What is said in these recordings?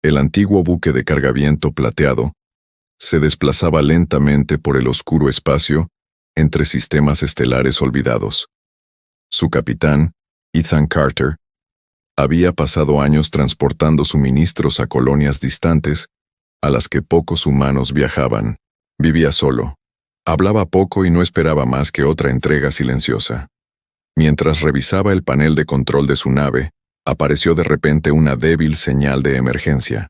El antiguo buque de cargaviento plateado se desplazaba lentamente por el oscuro espacio entre sistemas estelares olvidados. Su capitán, Ethan Carter, había pasado años transportando suministros a colonias distantes a las que pocos humanos viajaban. Vivía solo, hablaba poco y no esperaba más que otra entrega silenciosa. Mientras revisaba el panel de control de su nave, apareció de repente una débil señal de emergencia.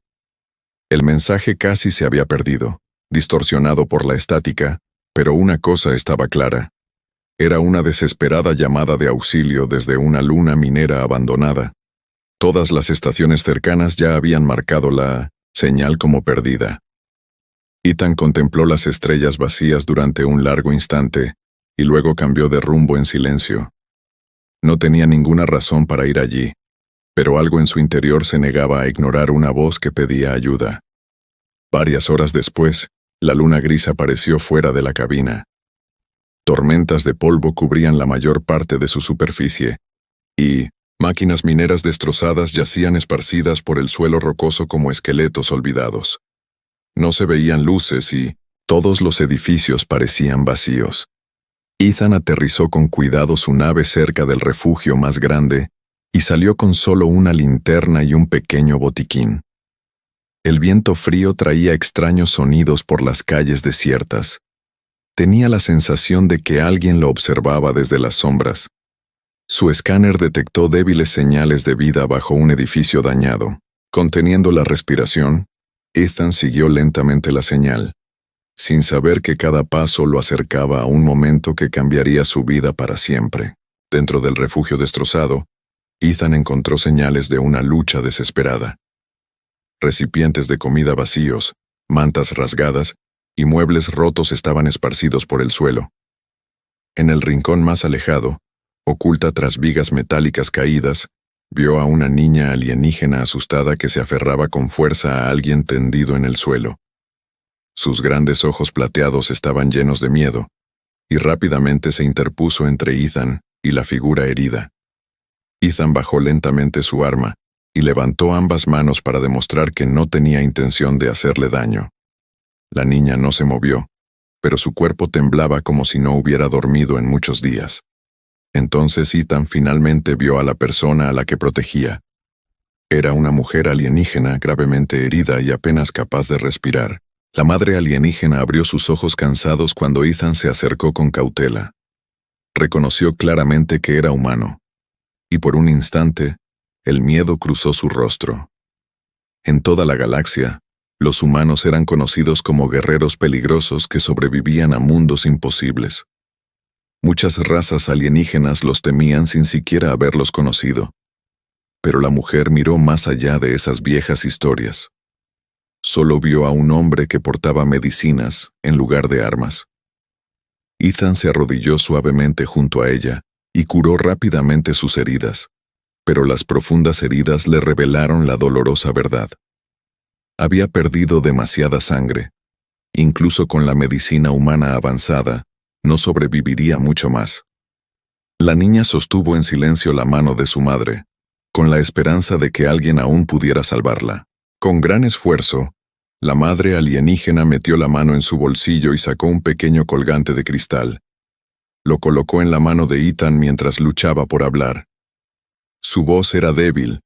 El mensaje casi se había perdido, distorsionado por la estática, pero una cosa estaba clara. Era una desesperada llamada de auxilio desde una luna minera abandonada. Todas las estaciones cercanas ya habían marcado la señal como perdida. Ethan contempló las estrellas vacías durante un largo instante y luego cambió de rumbo en silencio. No tenía ninguna razón para ir allí, pero algo en su interior se negaba a ignorar una voz que pedía ayuda. Varias horas después, la luna gris apareció fuera de la cabina. Tormentas de polvo cubrían la mayor parte de su superficie, y máquinas mineras destrozadas yacían esparcidas por el suelo rocoso como esqueletos olvidados. No se veían luces y todos los edificios parecían vacíos. Ethan aterrizó con cuidado su nave cerca del refugio más grande y salió con solo una linterna y un pequeño botiquín. El viento frío traía extraños sonidos por las calles desiertas. Tenía la sensación de que alguien lo observaba desde las sombras. Su escáner detectó débiles señales de vida bajo un edificio dañado. Conteniendo la respiración, Ethan siguió lentamente la señal, sin saber que cada paso lo acercaba a un momento que cambiaría su vida para siempre. Dentro del refugio destrozado, Ethan encontró señales de una lucha desesperada. Recipientes de comida vacíos, mantas rasgadas y muebles rotos estaban esparcidos por el suelo. En el rincón más alejado, oculta tras vigas metálicas caídas, vio a una niña alienígena asustada que se aferraba con fuerza a alguien tendido en el suelo. Sus grandes ojos plateados estaban llenos de miedo, y rápidamente se interpuso entre Ethan y la figura herida. Ethan bajó lentamente su arma y levantó ambas manos para demostrar que no tenía intención de hacerle daño. La niña no se movió, pero su cuerpo temblaba como si no hubiera dormido en muchos días. Entonces Ethan finalmente vio a la persona a la que protegía. Era una mujer alienígena gravemente herida y apenas capaz de respirar. La madre alienígena abrió sus ojos cansados cuando Ethan se acercó con cautela. Reconoció claramente que era humano, y por un instante, el miedo cruzó su rostro. En toda la galaxia, los humanos eran conocidos como guerreros peligrosos que sobrevivían a mundos imposibles. Muchas razas alienígenas los temían sin siquiera haberlos conocido. Pero la mujer miró más allá de esas viejas historias. Solo vio a un hombre que portaba medicinas en lugar de armas. Ethan se arrodilló suavemente junto a ella y curó rápidamente sus heridas, pero las profundas heridas le revelaron la dolorosa verdad. Había perdido demasiada sangre. Incluso con la medicina humana avanzada, no sobreviviría mucho más. La niña sostuvo en silencio la mano de su madre, con la esperanza de que alguien aún pudiera salvarla. Con gran esfuerzo, la madre alienígena metió la mano en su bolsillo y sacó un pequeño colgante de cristal. Lo colocó en la mano de Ethan mientras luchaba por hablar. Su voz era débil,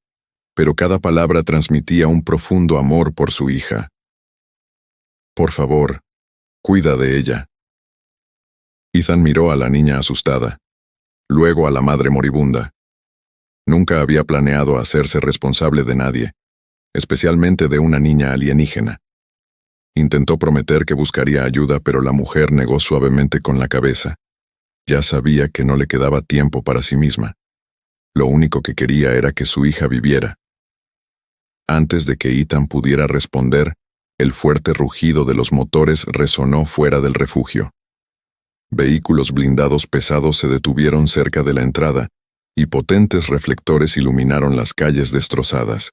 pero cada palabra transmitía un profundo amor por su hija. Por favor, cuida de ella. Ethan miró a la niña asustada, luego a la madre moribunda. Nunca había planeado hacerse responsable de nadie, especialmente de una niña alienígena. Intentó prometer que buscaría ayuda, pero la mujer negó suavemente con la cabeza. Ya sabía que no le quedaba tiempo para sí misma. Lo único que quería era que su hija viviera. Antes de que Ethan pudiera responder, el fuerte rugido de los motores resonó fuera del refugio. Vehículos blindados pesados se detuvieron cerca de la entrada, y potentes reflectores iluminaron las calles destrozadas.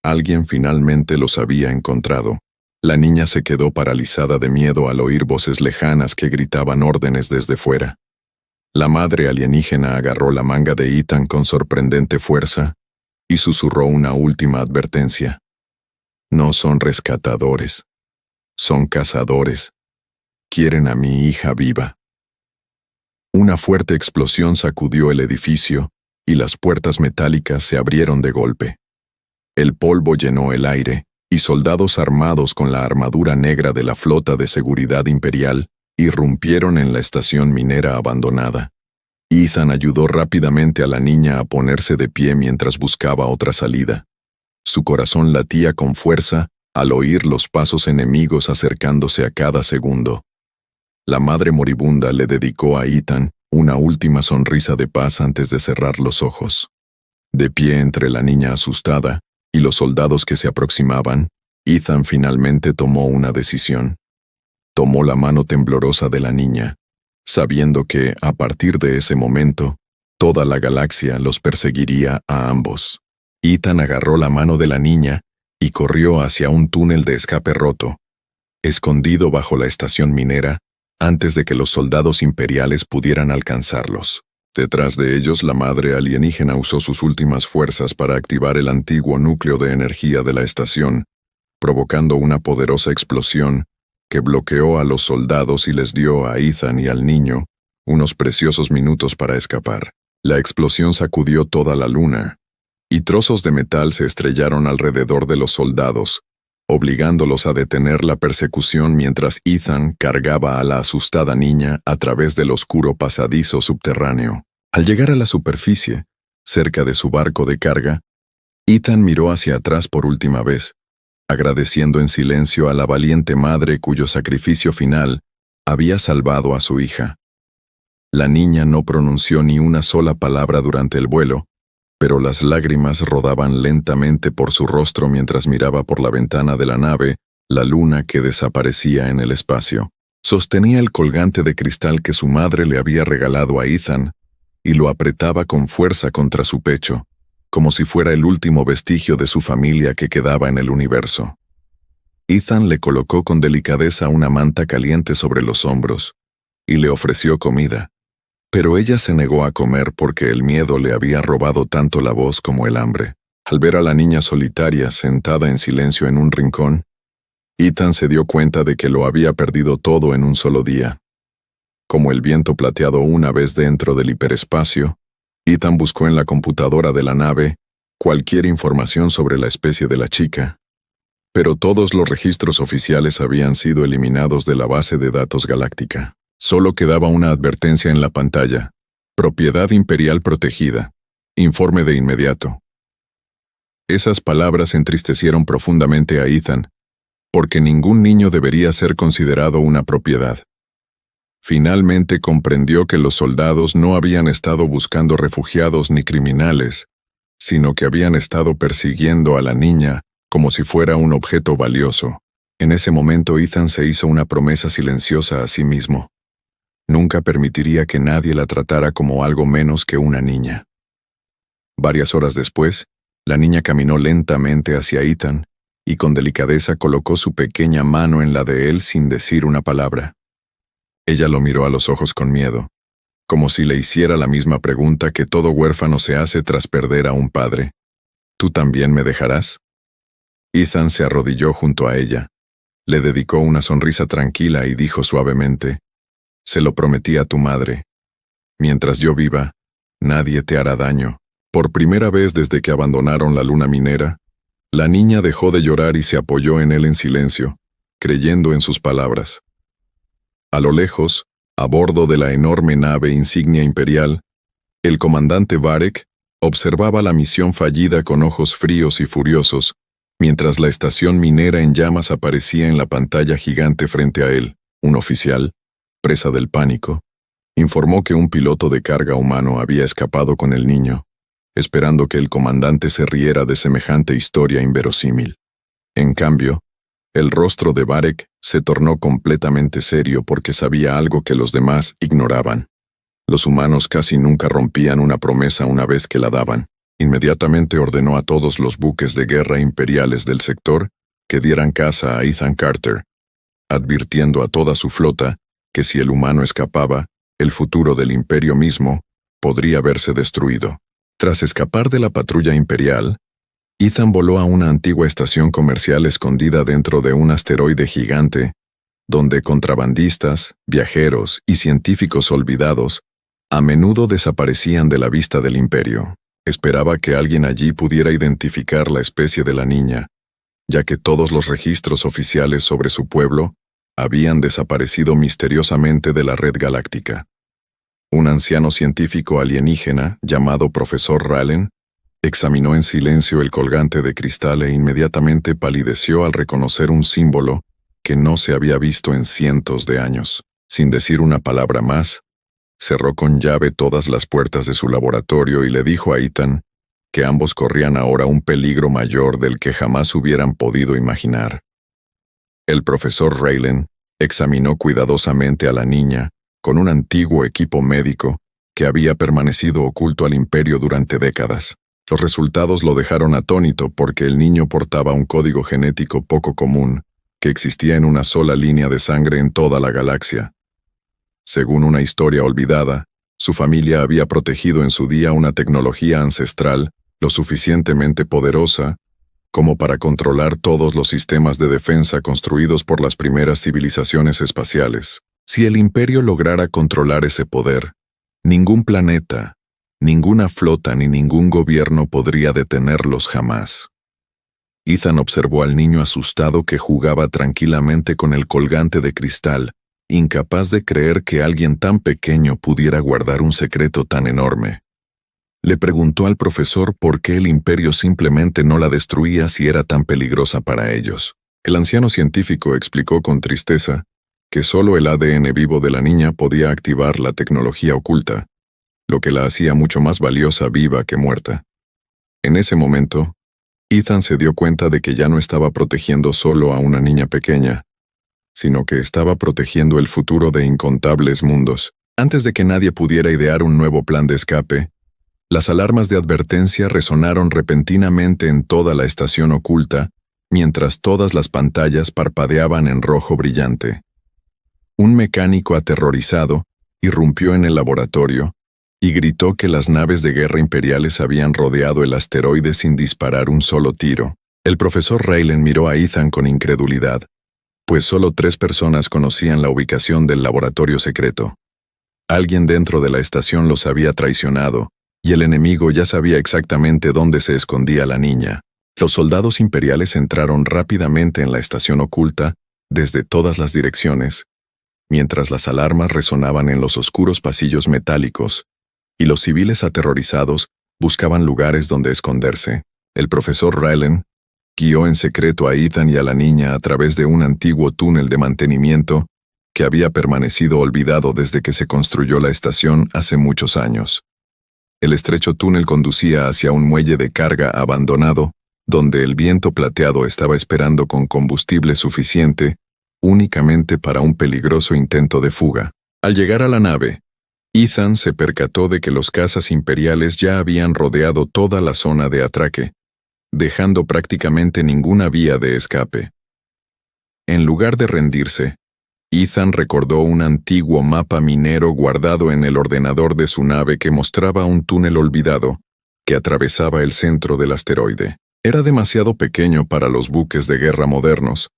Alguien finalmente los había encontrado. La niña se quedó paralizada de miedo al oír voces lejanas que gritaban órdenes desde fuera. La madre alienígena agarró la manga de Ethan con sorprendente fuerza y susurró una última advertencia. No son rescatadores. Son cazadores. Quieren a mi hija viva. Una fuerte explosión sacudió el edificio y las puertas metálicas se abrieron de golpe. El polvo llenó el aire y soldados armados con la armadura negra de la flota de seguridad imperial irrumpieron en la estación minera abandonada. Ethan ayudó rápidamente a la niña a ponerse de pie mientras buscaba otra salida. Su corazón latía con fuerza al oír los pasos enemigos acercándose a cada segundo. La madre moribunda le dedicó a Ethan una última sonrisa de paz antes de cerrar los ojos. De pie entre la niña asustada y los soldados que se aproximaban, Ethan finalmente tomó una decisión. Tomó la mano temblorosa de la niña, sabiendo que, a partir de ese momento, toda la galaxia los perseguiría a ambos. Ethan agarró la mano de la niña y corrió hacia un túnel de escape roto, escondido bajo la estación minera, antes de que los soldados imperiales pudieran alcanzarlos. Detrás de ellos, la madre alienígena usó sus últimas fuerzas para activar el antiguo núcleo de energía de la estación, provocando una poderosa explosión que bloqueó a los soldados y les dio a Ethan y al niño unos preciosos minutos para escapar. La explosión sacudió toda la luna, y trozos de metal se estrellaron alrededor de los soldados, obligándolos a detener la persecución mientras Ethan cargaba a la asustada niña a través del oscuro pasadizo subterráneo. Al llegar a la superficie, cerca de su barco de carga, Ethan miró hacia atrás por última vez, agradeciendo en silencio a la valiente madre cuyo sacrificio final había salvado a su hija. La niña no pronunció ni una sola palabra durante el vuelo, pero las lágrimas rodaban lentamente por su rostro mientras miraba por la ventana de la nave la luna que desaparecía en el espacio. Sostenía el colgante de cristal que su madre le había regalado a Ethan y lo apretaba con fuerza contra su pecho, como si fuera el último vestigio de su familia que quedaba en el universo. Ethan le colocó con delicadeza una manta caliente sobre los hombros y le ofreció comida, pero ella se negó a comer porque el miedo le había robado tanto la voz como el hambre. Al ver a la niña solitaria sentada en silencio en un rincón, Ethan se dio cuenta de que lo había perdido todo en un solo día. Como el viento plateado una vez dentro del hiperespacio, Ethan buscó en la computadora de la nave cualquier información sobre la especie de la chica, pero todos los registros oficiales habían sido eliminados de la base de datos galáctica. Solo quedaba una advertencia en la pantalla: propiedad imperial protegida. Informe de inmediato. Esas palabras entristecieron profundamente a Ethan, porque ningún niño debería ser considerado una propiedad. Finalmente comprendió que los soldados no habían estado buscando refugiados ni criminales, sino que habían estado persiguiendo a la niña como si fuera un objeto valioso. En ese momento Ethan se hizo una promesa silenciosa a sí mismo. Nunca permitiría que nadie la tratara como algo menos que una niña. Varias horas después, la niña caminó lentamente hacia Ethan y con delicadeza colocó su pequeña mano en la de él sin decir una palabra. Ella lo miró a los ojos con miedo, como si le hiciera la misma pregunta que todo huérfano se hace tras perder a un padre. ¿Tú también me dejarás? Ethan se arrodilló junto a ella, le dedicó una sonrisa tranquila y dijo suavemente: «Se lo prometí a tu madre. Mientras yo viva, nadie te hará daño». Por primera vez desde que abandonaron la luna minera, la niña dejó de llorar y se apoyó en él en silencio, creyendo en sus palabras. A lo lejos, a bordo de la enorme nave insignia imperial, el comandante Varek observaba la misión fallida con ojos fríos y furiosos, mientras la estación minera en llamas aparecía en la pantalla gigante frente a él. Un oficial, presa del pánico, informó que un piloto de carga humano había escapado con el niño, esperando que el comandante se riera de semejante historia inverosímil. En cambio, el rostro de Varek se tornó completamente serio porque sabía algo que los demás ignoraban. Los humanos casi nunca rompían una promesa una vez que la daban. Inmediatamente ordenó a todos los buques de guerra imperiales del sector que dieran caza a Ethan Carter, advirtiendo a toda su flota que si el humano escapaba, el futuro del imperio mismo podría verse destruido. Tras escapar de la patrulla imperial, Ethan voló a una antigua estación comercial escondida dentro de un asteroide gigante, donde contrabandistas, viajeros y científicos olvidados a menudo desaparecían de la vista del imperio. Esperaba que alguien allí pudiera identificar la especie de la niña, ya que todos los registros oficiales sobre su pueblo habían desaparecido misteriosamente de la red galáctica. Un anciano científico alienígena, llamado Profesor Raylen, examinó en silencio el colgante de cristal e inmediatamente palideció al reconocer un símbolo que no se había visto en cientos de años. Sin decir una palabra más, cerró con llave todas las puertas de su laboratorio y le dijo a Ethan que ambos corrían ahora un peligro mayor del que jamás hubieran podido imaginar. El profesor Raylen examinó cuidadosamente a la niña con un antiguo equipo médico que había permanecido oculto al imperio durante décadas. Los resultados lo dejaron atónito porque el niño portaba un código genético poco común que existía en una sola línea de sangre en toda la galaxia. Según una historia olvidada, su familia había protegido en su día una tecnología ancestral lo suficientemente poderosa como para controlar todos los sistemas de defensa construidos por las primeras civilizaciones espaciales. Si el imperio lograra controlar ese poder, ningún planeta, ninguna flota ni ningún gobierno podría detenerlos jamás. Ethan observó al niño asustado que jugaba tranquilamente con el colgante de cristal, incapaz de creer que alguien tan pequeño pudiera guardar un secreto tan enorme. Le preguntó al profesor por qué el imperio simplemente no la destruía si era tan peligrosa para ellos. El anciano científico explicó con tristeza que solo el ADN vivo de la niña podía activar la tecnología oculta, lo que la hacía mucho más valiosa viva que muerta. En ese momento, Ethan se dio cuenta de que ya no estaba protegiendo solo a una niña pequeña, sino que estaba protegiendo el futuro de incontables mundos. Antes de que nadie pudiera idear un nuevo plan de escape, las alarmas de advertencia resonaron repentinamente en toda la estación oculta, mientras todas las pantallas parpadeaban en rojo brillante. Un mecánico aterrorizado irrumpió en el laboratorio y gritó que las naves de guerra imperiales habían rodeado el asteroide sin disparar un solo tiro. El profesor Raylen miró a Ethan con incredulidad, pues solo 3 personas conocían la ubicación del laboratorio secreto. Alguien dentro de la estación los había traicionado, y el enemigo ya sabía exactamente dónde se escondía la niña. Los soldados imperiales entraron rápidamente en la estación oculta desde todas las direcciones, mientras las alarmas resonaban en los oscuros pasillos metálicos, y los civiles aterrorizados buscaban lugares donde esconderse. El profesor Raylen guió en secreto a Ethan y a la niña a través de un antiguo túnel de mantenimiento que había permanecido olvidado desde que se construyó la estación hace muchos años. El estrecho túnel conducía hacia un muelle de carga abandonado, donde el viento plateado estaba esperando con combustible suficiente únicamente para un peligroso intento de fuga. Al llegar a la nave, Ethan se percató de que los cazas imperiales ya habían rodeado toda la zona de atraque, dejando prácticamente ninguna vía de escape. En lugar de rendirse, Ethan recordó un antiguo mapa minero guardado en el ordenador de su nave que mostraba un túnel olvidado que atravesaba el centro del asteroide. Era demasiado pequeño para los buques de guerra modernos,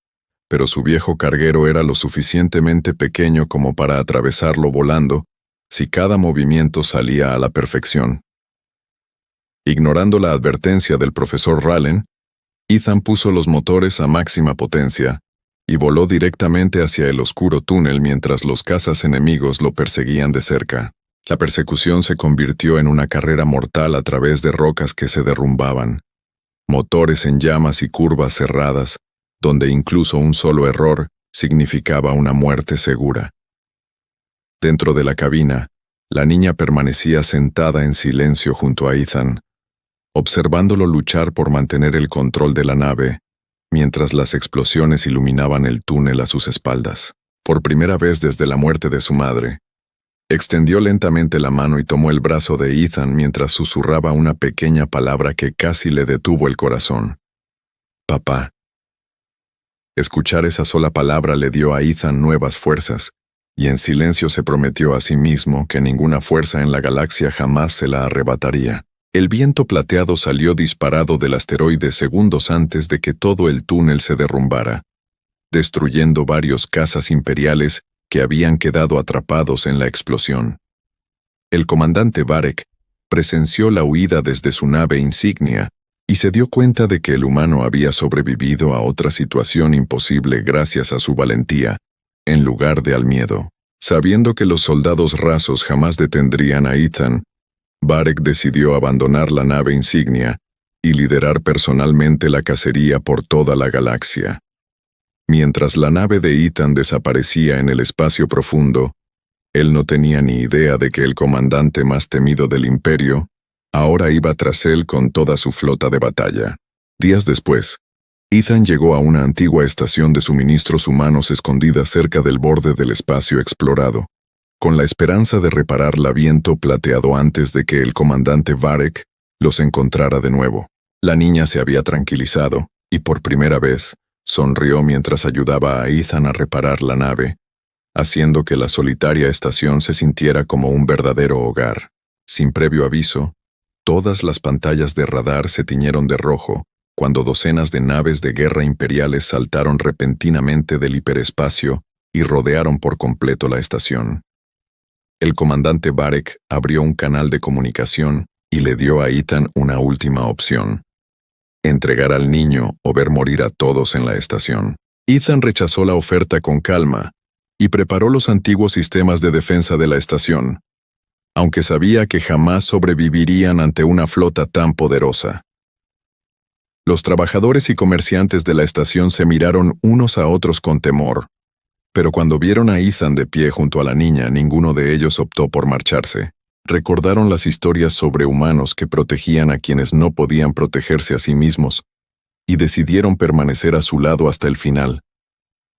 pero su viejo carguero era lo suficientemente pequeño como para atravesarlo volando si cada movimiento salía a la perfección. Ignorando la advertencia del profesor Raylen, Ethan puso los motores a máxima potencia y voló directamente hacia el oscuro túnel mientras los cazas enemigos lo perseguían de cerca. La persecución se convirtió en una carrera mortal a través de rocas que se derrumbaban, motores en llamas y curvas cerradas, donde incluso un solo error significaba una muerte segura. Dentro de la cabina, la niña permanecía sentada en silencio junto a Ethan, observándolo luchar por mantener el control de la nave, mientras las explosiones iluminaban el túnel a sus espaldas. Por primera vez desde la muerte de su madre, extendió lentamente la mano y tomó el brazo de Ethan mientras susurraba una pequeña palabra que casi le detuvo el corazón. Papá. Escuchar esa sola palabra le dio a Ethan nuevas fuerzas, y en silencio se prometió a sí mismo que ninguna fuerza en la galaxia jamás se la arrebataría. El viento plateado salió disparado del asteroide segundos antes de que todo el túnel se derrumbara, destruyendo varios cazas imperiales que habían quedado atrapados en la explosión. El comandante Varek presenció la huida desde su nave insignia y se dio cuenta de que el humano había sobrevivido a otra situación imposible gracias a su valentía, en lugar de al miedo. Sabiendo que los soldados rasos jamás detendrían a Ethan, Varek decidió abandonar la nave insignia y liderar personalmente la cacería por toda la galaxia. Mientras la nave de Ethan desaparecía en el espacio profundo, él no tenía ni idea de que el comandante más temido del Imperio ahora iba tras él con toda su flota de batalla. Días después, Ethan llegó a una antigua estación de suministros humanos escondida cerca del borde del espacio explorado, con la esperanza de reparar el viento plateado antes de que el comandante Varek los encontrara de nuevo. La niña se había tranquilizado y por primera vez sonrió mientras ayudaba a Ethan a reparar la nave, haciendo que la solitaria estación se sintiera como un verdadero hogar. Sin previo aviso, todas las pantallas de radar se tiñeron de rojo cuando docenas de naves de guerra imperiales saltaron repentinamente del hiperespacio y rodearon por completo la estación. El comandante Varek abrió un canal de comunicación y le dio a Ethan una última opción: entregar al niño o ver morir a todos en la estación. Ethan rechazó la oferta con calma y preparó los antiguos sistemas de defensa de la estación, aunque sabía que jamás sobrevivirían ante una flota tan poderosa. Los trabajadores y comerciantes de la estación se miraron unos a otros con temor, pero cuando vieron a Ethan de pie junto a la niña, ninguno de ellos optó por marcharse. Recordaron las historias sobre humanos que protegían a quienes no podían protegerse a sí mismos, y decidieron permanecer a su lado hasta el final.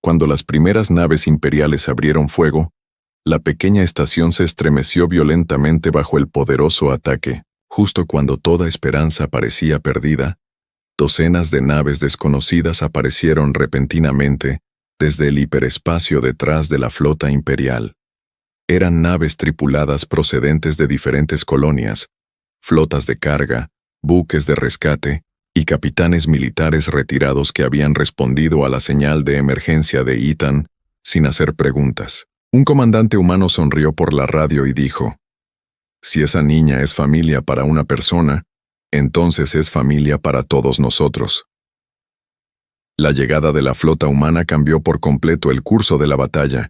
Cuando las primeras naves imperiales abrieron fuego, la pequeña estación se estremeció violentamente bajo el poderoso ataque. Justo cuando toda esperanza parecía perdida, docenas de naves desconocidas aparecieron repentinamente desde el hiperespacio detrás de la flota imperial. Eran naves tripuladas procedentes de diferentes colonias, flotas de carga, buques de rescate y capitanes militares retirados que habían respondido a la señal de emergencia de Ethan sin hacer preguntas. Un comandante humano sonrió por la radio y dijo: «Si esa niña es familia para una persona, entonces es familia para todos nosotros». La llegada de la flota humana cambió por completo el curso de la batalla,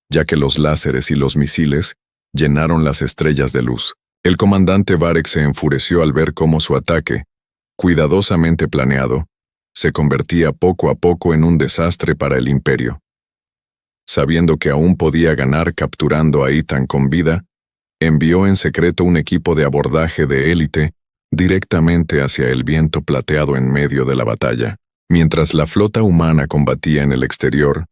ya que los láseres y los misiles llenaron las estrellas de luz. El comandante Varek se enfureció al ver cómo su ataque, cuidadosamente planeado, se convertía poco a poco en un desastre para el Imperio. Sabiendo que aún podía ganar capturando a Ethan con vida, envió en secreto un equipo de abordaje de élite directamente hacia el viento plateado en medio de la batalla. Mientras la flota humana combatía en el exterior,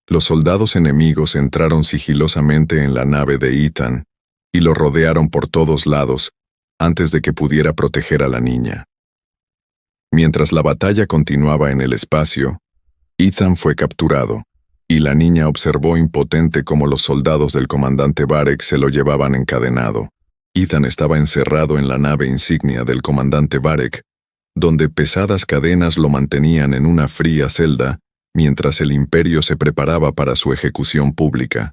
los soldados enemigos entraron sigilosamente en la nave de Ethan y lo rodearon por todos lados antes de que pudiera proteger a la niña. Mientras la batalla continuaba en el espacio, Ethan fue capturado, y la niña observó impotente cómo los soldados del comandante Varek se lo llevaban encadenado. Ethan estaba encerrado en la nave insignia del comandante Varek, donde pesadas cadenas lo mantenían en una fría celda mientras el Imperio se preparaba para su ejecución pública.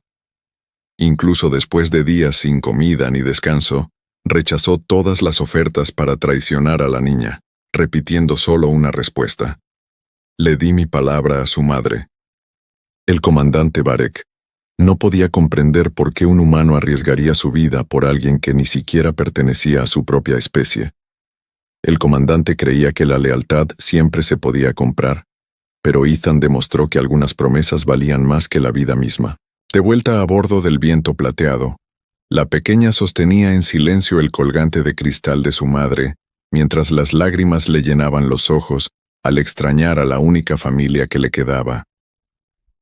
Incluso después de días sin comida ni descanso, rechazó todas las ofertas para traicionar a la niña, repitiendo solo una respuesta: «Le di mi palabra a su madre». El comandante Varek no podía comprender por qué un humano arriesgaría su vida por alguien que ni siquiera pertenecía a su propia especie. El comandante creía que la lealtad siempre se podía comprar, pero Ethan demostró que algunas promesas valían más que la vida misma. De vuelta a bordo del viento plateado, la pequeña sostenía en silencio el colgante de cristal de su madre, mientras las lágrimas le llenaban los ojos al extrañar a la única familia que le quedaba.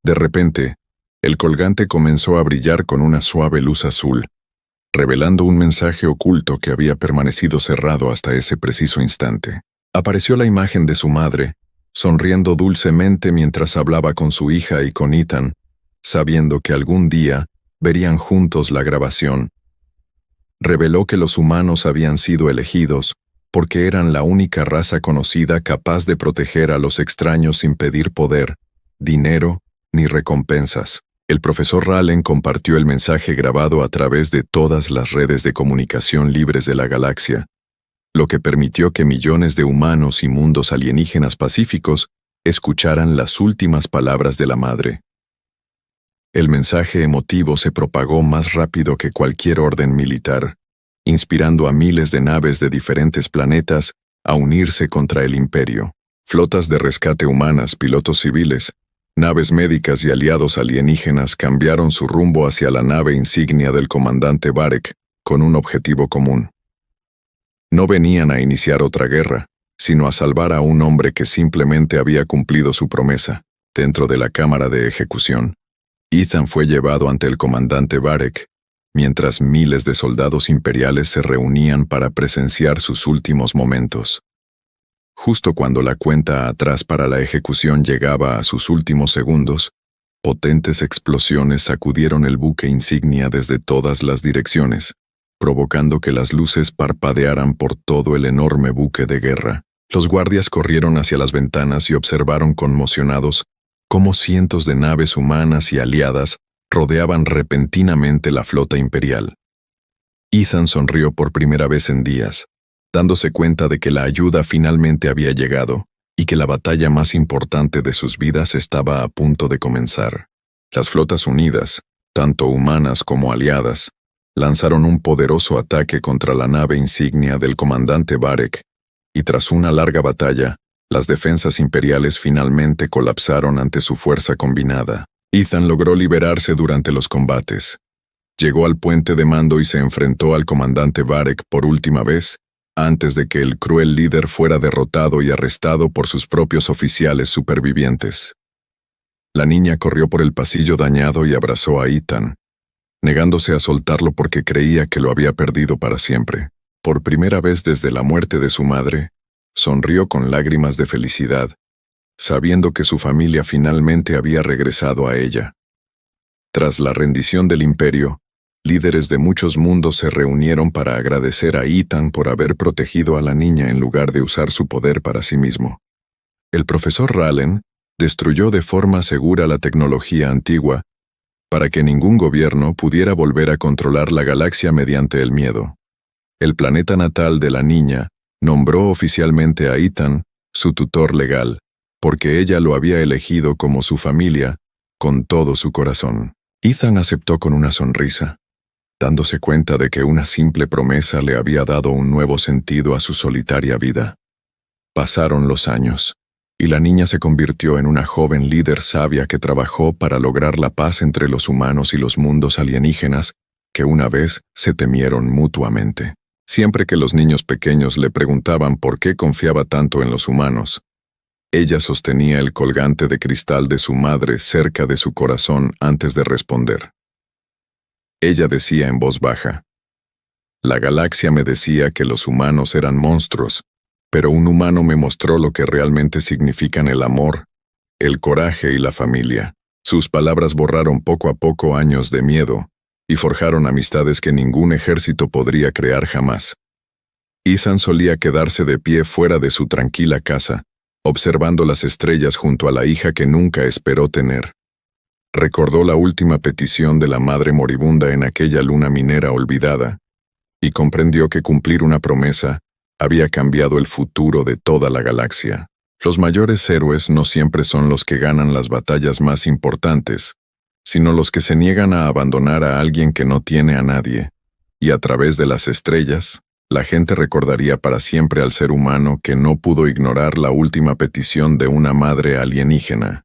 De repente, el colgante comenzó a brillar con una suave luz azul, revelando un mensaje oculto que había permanecido cerrado hasta ese preciso instante. Apareció la imagen de su madre, sonriendo dulcemente mientras hablaba con su hija y con Ethan, sabiendo que algún día verían juntos la grabación. reveló que los humanos habían sido elegidos porque eran la única raza conocida capaz de proteger a los extraños sin pedir poder, dinero ni recompensas. El profesor Rallen compartió el mensaje grabado a través de todas las redes de comunicación libres de la galaxia, lo que permitió que millones de humanos y mundos alienígenas pacíficos escucharan las últimas palabras de la madre. El mensaje emotivo se propagó más rápido que cualquier orden militar, inspirando a miles de naves de diferentes planetas a unirse contra el imperio. Flotas de rescate humanas, pilotos civiles, naves médicas y aliados alienígenas cambiaron su rumbo hacia la nave insignia del comandante Varek con un objetivo común. No venían a iniciar otra guerra, sino a salvar a un hombre que simplemente había cumplido su promesa. Dentro de la cámara de ejecución, Ethan fue llevado ante el comandante Varek, mientras miles de soldados imperiales se reunían para presenciar sus últimos momentos. Justo cuando la cuenta atrás para la ejecución llegaba a sus últimos segundos, potentes explosiones sacudieron el buque insignia desde todas las direcciones, provocando que las luces parpadearan por todo el enorme buque de guerra. Los guardias corrieron hacia las ventanas y observaron conmocionados cómo cientos de naves humanas y aliadas rodeaban repentinamente la flota imperial. Ethan sonrió por primera vez en días, dándose cuenta de que la ayuda finalmente había llegado y que la batalla más importante de sus vidas estaba a punto de comenzar. Las flotas unidas, tanto humanas como aliadas, lanzaron un poderoso ataque contra la nave insignia del comandante Varek, y tras una larga batalla, las defensas imperiales finalmente colapsaron ante su fuerza combinada. Ethan logró liberarse durante los combates. Llegó al puente de mando y se enfrentó al comandante Varek por última vez, antes de que el cruel líder fuera derrotado y arrestado por sus propios oficiales supervivientes. La niña corrió por el pasillo dañado y abrazó a Ethan, negándose a soltarlo porque creía que lo había perdido para siempre. Por primera vez desde la muerte de su madre, sonrió con lágrimas de felicidad, sabiendo que su familia finalmente había regresado a ella. Tras la rendición del imperio, líderes de muchos mundos se reunieron para agradecer a Ethan por haber protegido a la niña en lugar de usar su poder para sí mismo. El profesor Rallen destruyó de forma segura la tecnología antigua para que ningún gobierno pudiera volver a controlar la galaxia mediante el miedo. El planeta natal de la niña nombró oficialmente a Ethan su tutor legal, porque ella lo había elegido como su familia con todo su corazón. Ethan aceptó con una sonrisa, dándose cuenta de que una simple promesa le había dado un nuevo sentido a su solitaria vida. Pasaron los años, y la niña se convirtió en una joven líder sabia que trabajó para lograr la paz entre los humanos y los mundos alienígenas que una vez se temieron mutuamente. Siempre que los niños pequeños le preguntaban por qué confiaba tanto en los humanos, ella sostenía el colgante de cristal de su madre cerca de su corazón antes de responder. Ella decía en voz baja: «La galaxia me decía que los humanos eran monstruos, pero un humano me mostró lo que realmente significan el amor, el coraje y la familia». Sus palabras borraron poco a poco años de miedo y forjaron amistades que ningún ejército podría crear jamás. Ethan solía quedarse de pie fuera de su tranquila casa, observando las estrellas junto a la hija que nunca esperó tener. Recordó la última petición de la madre moribunda en aquella luna minera olvidada, y comprendió que cumplir una promesa había cambiado el futuro de toda la galaxia. Los mayores héroes no siempre son los que ganan las batallas más importantes, sino los que se niegan a abandonar a alguien que no tiene a nadie, y a través de las estrellas, la gente recordaría para siempre al ser humano que no pudo ignorar la última petición de una madre alienígena.